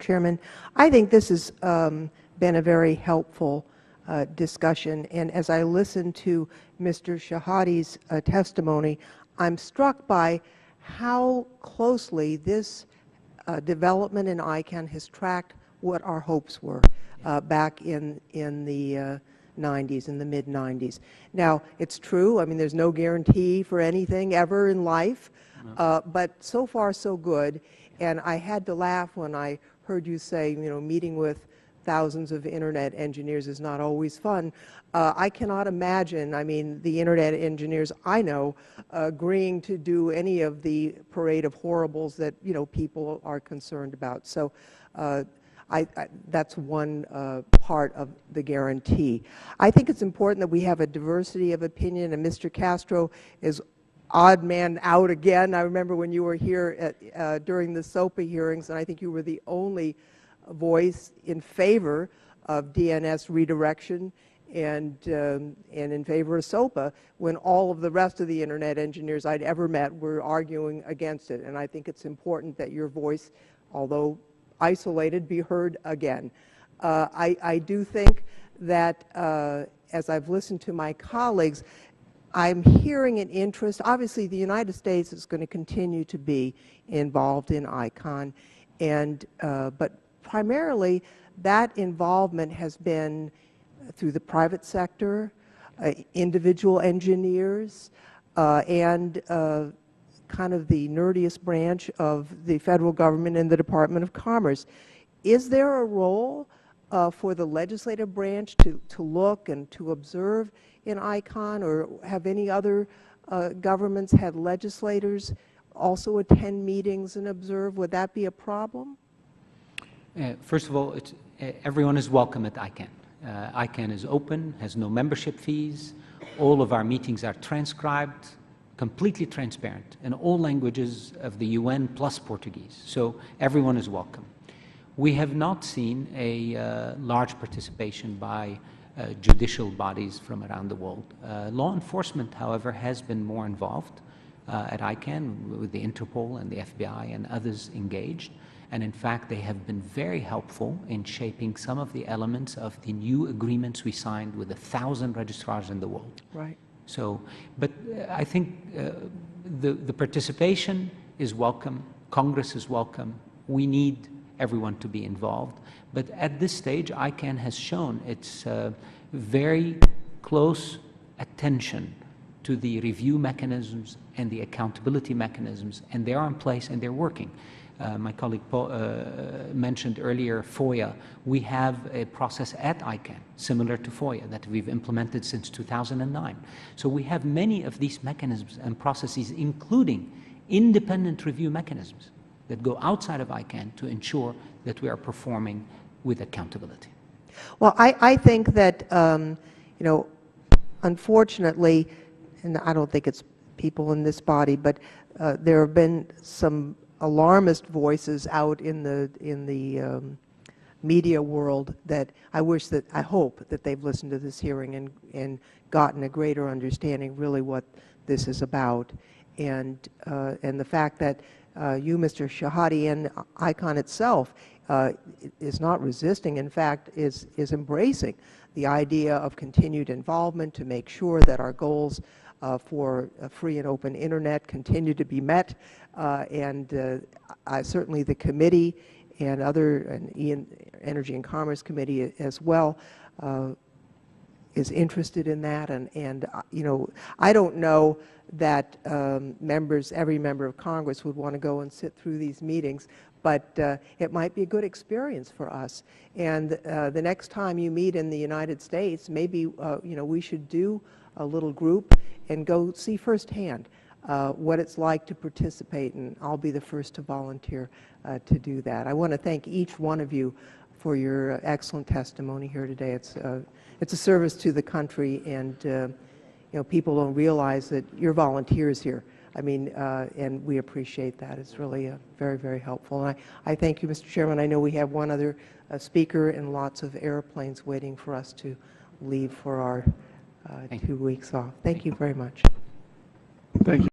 Chairman. I think this has been a very helpful discussion, and as I listen to Mr. Chehadé's testimony, I'm struck by how closely this development in ICANN has tracked what our hopes were back in the 90s, in the mid-90s. Now, it's true, I mean, there's no guarantee for anything ever in life, but so far so good. And I had to laugh when I heard you say, you know, meeting with thousands of Internet engineers is not always fun. I cannot imagine, I mean, the Internet engineers I know agreeing to do any of the parade of horribles that, you know, people are concerned about. So that's one part of the guarantee. I think it's important that we have a diversity of opinion, and Mr. Castro is odd man out again. I remember when you were here during the SOPA hearings, and I think you were the only voice in favor of DNS redirection and in favor of SOPA, when all of the rest of the Internet engineers I'd ever met were arguing against it. And I think it's important that your voice, although isolated, be heard again. I do think that as I've listened to my colleagues, I'm hearing an interest. Obviously, the United States is going to continue to be involved in ICANN, and but primarily that involvement has been through the private sector, individual engineers, and kind of the nerdiest branch of the federal government and the Department of Commerce. Is there a role for the legislative branch to look and to observe in ICANN, or have any other governments had legislators also attend meetings and observe? Would that be a problem? First of all, everyone is welcome at ICANN. ICANN is open, has no membership fees. All of our meetings are transcribed, completely transparent, in all languages of the UN plus Portuguese. So everyone is welcome. We have not seen a large participation by judicial bodies from around the world. Law enforcement, however, has been more involved at ICANN, with the Interpol and the FBI and others engaged. And in fact, they have been very helpful in shaping some of the elements of the new agreements we signed with 1,000 registrars in the world. Right. So, but I think the participation is welcome, Congress is welcome, we need everyone to be involved. But at this stage, ICANN has shown its very close attention to the review mechanisms and the accountability mechanisms, and they are in place and they're working. My colleague Paul, mentioned earlier FOIA. We have a process at ICANN similar to FOIA that we've implemented since 2009. So we have many of these mechanisms and processes, including independent review mechanisms that go outside of ICANN to ensure that we are performing with accountability. Well, I think that, you know, unfortunately, and I don't think it's people in this body, but there have been some alarmist voices out in the media world that I hope that they've listened to this hearing and gotten a greater understanding really what this is about, and the fact that you, Mr. Chehadé, and ICANN itself is not resisting, in fact is embracing the idea of continued involvement to make sure that our goals for a free and open Internet continue to be met, and certainly the committee and Energy and Commerce Committee as well is interested in that, and you know, I don't know that every member of Congress would want to go and sit through these meetings, but it might be a good experience for us. And the next time you meet in the United States, maybe you know, we should do a little group and go see firsthand what it's like to participate, and I'll be the first to volunteer to do that. I want to thank each one of you for your excellent testimony here today. It's a service to the country, and you know, people don't realize that you're volunteers here. I mean, and we appreciate that. It's really very, very helpful. And I thank you, Mr. Chairman. I know we have one other speaker and lots of airplanes waiting for us to leave for our 2 weeks off. Thank you very much. Thank you.